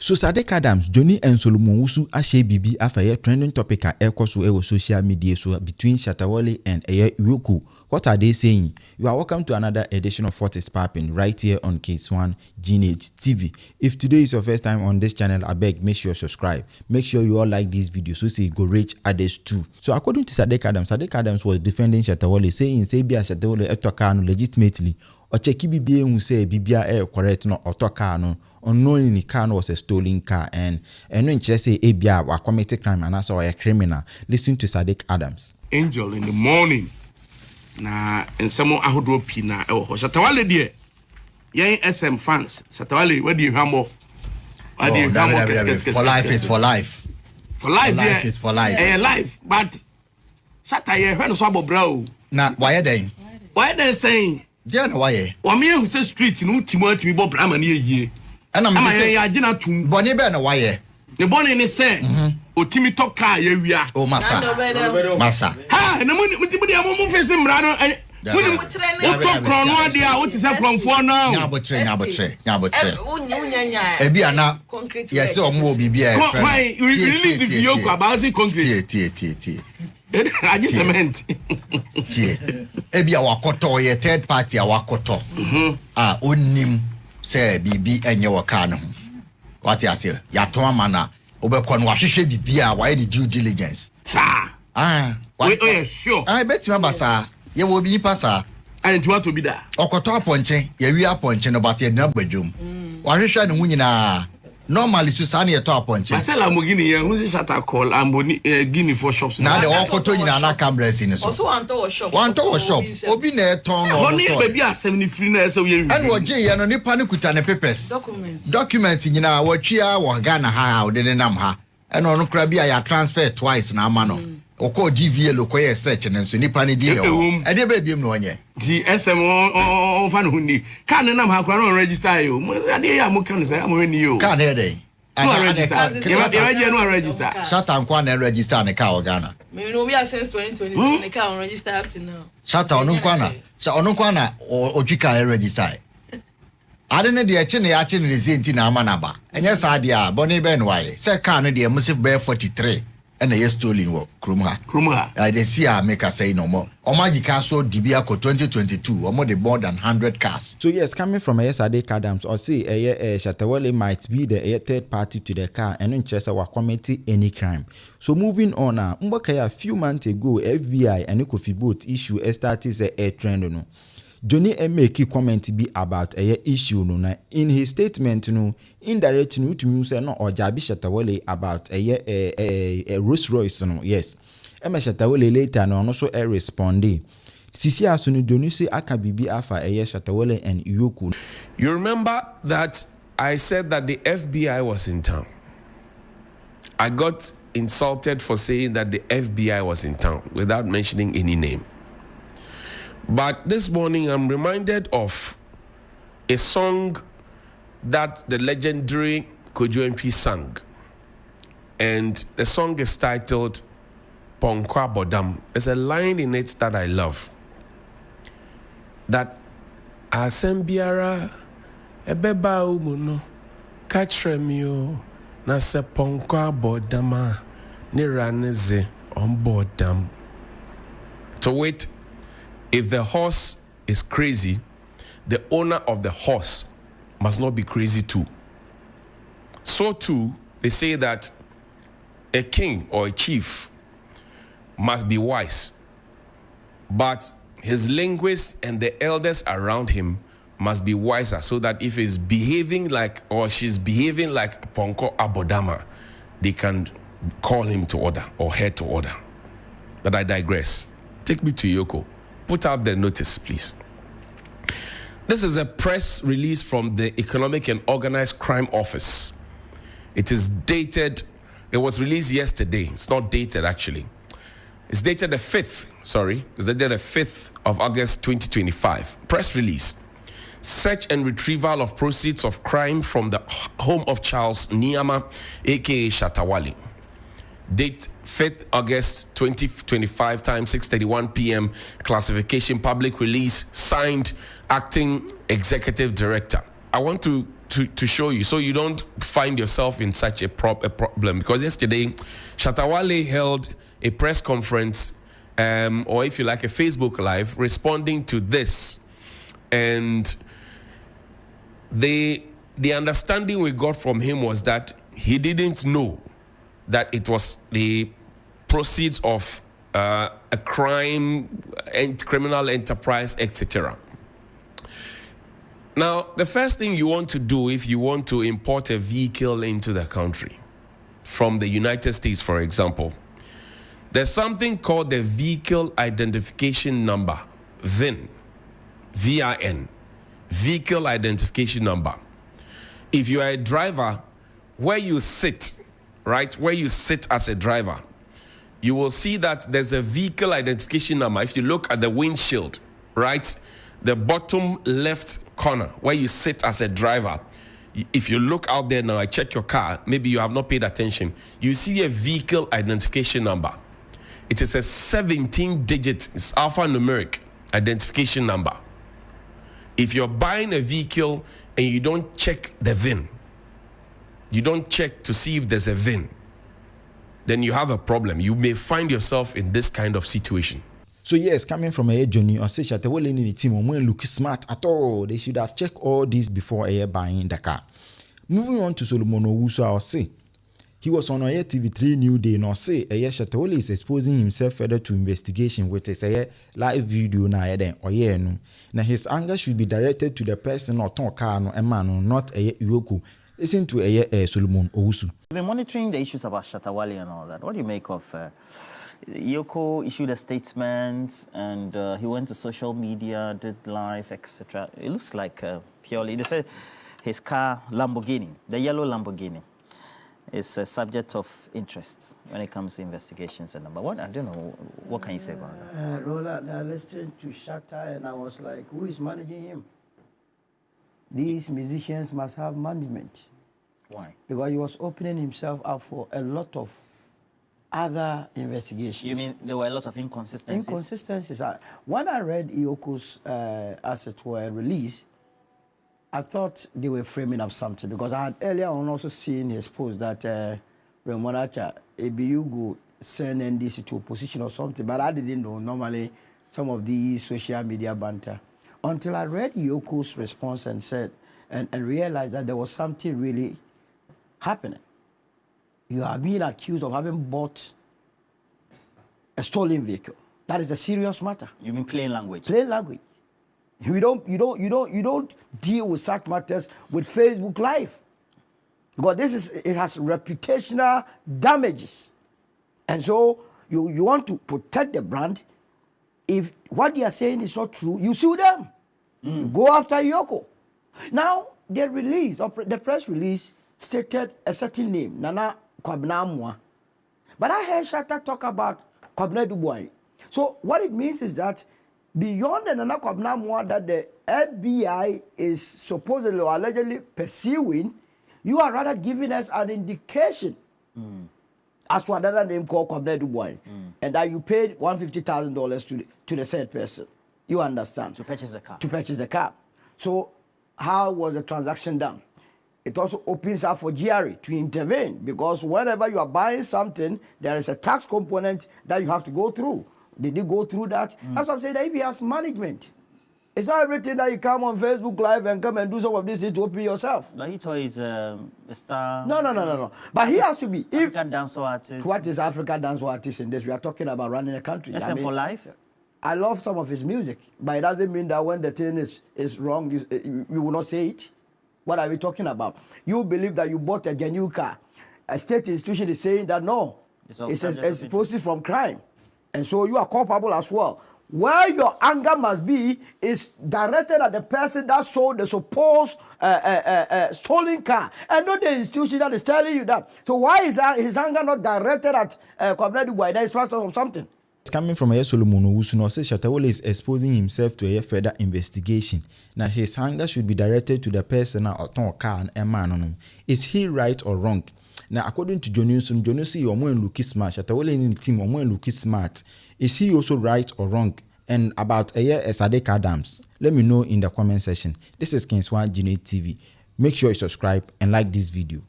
So Saddik Adams, Jonny and Solomon Wusu ashe bibi afa ye trending topic a ekoso ewo social media so between Shatta Wale and YOKO. What are they saying? You are welcome to another edition of What is Popping right here on Case 1 Geenage TV. If today is your first time on this channel, I beg make sure you subscribe. Make sure you all like this video so see go reach others too. So according to Saddik Adams was defending Shatta Wale, saying say bia Shatta Wale etoka no legitimately or cheki bibia hu say bibia correct no otoka no. Unknowing the car was a stolen car and when you say ABR or committed crime and also a criminal. Listen to Saddik Adams. Angel in the morning. Na and someone I would drop na Shatta Wale dear. Yang SM fans. Shatta Wale, where do you hammer? Where do you hammer? For life is for life. For life, life is for life. Life. But Shatta ye when so bro. Na why they? Why they saying? Yeah, no why? Wa me who say street no Timothy Bob Brahman ye. And I'm saying ya gina tum. Bonnie be na why? The bonnie ni say otimi to car ye wia. Oh massa. Massa. Ha, na mo face mra no. Woni to kron no ade a what is a kron for now. Nyabotre. Ebi ana. Yes, omo obi a. Why release the YOKO about concrete. Tie. I just cement. Ebi a wakoto ye third party a wakoto. Onim say bibi enye waka no. What you say? Ya to amana obekọ no wahwehwe bibia why the due diligence. Sir. We sure. I bet you basa. Ye wo bi nipa sa. And to want to be there. Okoto aponche, ye wi aponche no but ye na badwum. Wahwehwe no hu nyina. Normally to sani ye to aponche. Masela Mogini ye hu Shatta call amboni Guinea for shops. Na de okoto nyina na cameras in so. Also wanto shop. Obi na eton no. Honey baby asem ni free na so ye. And wo je ye no nipa ne kuta ne papers. Document nyina watwia wo Ghana ha wo de nam ha. And ono kra bia ya transfer twice na ama no. Oko DVA lokoye search ne so nipa ne di le ho. E de ba biem no onye. Di SM on fan huni. Kan ne nam ha kra no register yo. Ade ya mo kan say am huni yo. Kan e dey. No register. You no register. Shatta nkwa na register ne ka o Ghana. Me no be since 2020 ne ka on register up to now. Shatta onu nkwa na otwika register. Ade ne de eche ne ya che ne zenti na ama na ba. Enye sa de a boni be no waye. Se ka no de musif be 43 and a stolen work Krumha. I dey see a make say no more. Omagika so dibia ko 2022 omo the more than 100 cars. So yes, coming from Saddik Adams or say Shatta Wale might be the third party to the car and interest our committee any crime. So moving on now, a few months ago FBI and Kofi boat issue started a trend no. Jonny make a comment be about a issue no. In his statement no indirect no to me say no or Jabi Shatta Wale about a Rolls Royce no. Yes. Shatta Wale later no also responded. Sisi asunu Jonny say aka bibi afa Shatta Wale and YOKO. You remember that I said that the FBI was in town. I got insulted for saying that the FBI was in town without mentioning any name. But this morning, I'm reminded of a song that the legendary Kojo MP sang. And the song is titled Ponkwa Bodam. There's a line in it that I love. That Asembiara ebeba umuno kachremio na se Ponkwa Bodama niraneze on bodam. To wait. If the horse is crazy, the owner of the horse must not be crazy too. So too, they say that a king or a chief must be wise, but his linguists and the elders around him must be wiser, so that if he's behaving like or she's behaving like Ponko Abodama, they can call him to order or her to order. But I digress. Take me to YOKO. Put up the notice, please. This is a press release from the Economic and Organized Crime Office. It is dated, it was released yesterday. It's not dated, actually. It's dated the 5th, It's dated the 5th of August, 2025. Press release. Search and retrieval of proceeds of crime from the home of Charles Niyama, a.k.a. Shatta Wale. Date 5th August 2025, time 6:31 p.m. Classification public release, signed Acting Executive Director. I want to to show you, so you don't find yourself in such a problem. Because yesterday, Shatta Wale held a press conference, or if you like, a Facebook Live, responding to this. And the understanding we got from him was that he didn't know that it was the proceeds of a crime and criminal enterprise, etc. Now, the first thing you want to do if you want to import a vehicle into the country from the United States, for example, there's something called the Vehicle Identification Number, VIN, VIN, Vehicle Identification Number. If you are a driver, where you sit, right, where you sit as a driver, you will see that there's a Vehicle Identification Number. If you look at the windshield, right, the bottom left corner where you sit as a driver, if you look out there now, I check your car, maybe you have not paid attention, you see a Vehicle Identification Number. It is a 17-digit, it's alphanumeric identification number. If you're buying a vehicle and you don't check the VIN, you don't check to see if there's a VIN, then you have a problem. You may find yourself in this kind of situation. So yes, coming from a Jonny or say Shatta Wale in the team when look smart at all, they should have checked all this before buying the car. Moving on to Solomon Owusu, I'll say he was on a TV3 New Day, nor say Shatta Wale is exposing himself further to investigation with a live video now or no. Now his anger should be directed to the person or ton car no man, not a YOKO. Listen to a Solomon Owusu. We've been monitoring the issues about Shatta Wale and all that. What do you make of YOKO issued a statement and he went to social media, did live, etc. It looks like purely, they said his car, Lamborghini, the yellow Lamborghini, is a subject of interest when it comes to investigations and number. What, I don't know, what can you say about that? Roland, I listened to Shatta and I was like, who is managing him? These musicians must have management. Why? Because he was opening himself up for a lot of other investigations. You mean there were a lot of inconsistencies? Inconsistencies. When I read EOCO's, as it were, release, I thought they were framing up something because I had earlier on also seen his post that Remonacha, ABU send NDC to opposition or something, but I didn't know normally some of these social media banter until I read YOKO's response and said and realized that there was something really happening. You are being accused of having bought a stolen vehicle. That is a serious matter. You mean plain language? Plain language. You don't deal with such matters with Facebook Live. Because it has reputational damages. And so you want to protect the brand. If what they are saying is not true, you sue them. You go after YOKO. Now, the press release stated a certain name, Nana Kwabena. But I heard Shatta talk about Kwabena Dubois. So what it means is that beyond the Nana Kwabena that the FBI is supposedly or allegedly pursuing, you are rather giving us an indication as to another name called Kwabena Dubois, and that you paid $150,000 to the said person. You understand? To purchase the car. To purchase the car. So how was the transaction done? It also opens up for GRA to intervene because whenever you are buying something, there is a tax component that you have to go through. Did you go through that? That's what I'm saying, that if he has management, it's not everything that you come on Facebook Live and come and do some of these things to open yourself. But he is a star. No. But he has to be. African dancehall artist. What is African dancehall artist in this? We are talking about running a country. SM for life? I love some of his music, but it doesn't mean that when the thing is wrong, you will not say it. What are we talking about? You believe that you bought a genuine car. A state institution is saying that no, it's explosive from crime. And so you are culpable as well. Where your anger must be is directed at the person that sold the supposed stolen car, and not the institution that is telling you that. So why is his anger not directed at Kwabena Dubois? That is first of something. Coming from a Solomon Owusu, no say Shatta Wale is exposing himself to a further investigation. Now his anger should be directed to the person or ton car and man. Is he right or wrong? Now according to Jonny, Jonny see your man looking smart. Shatta Wale in the team or man looking smart. Is he also right or wrong? And about Saddik Adams, let me know in the comment section. This is Kingswan Gene TV. Make sure you subscribe and like this video.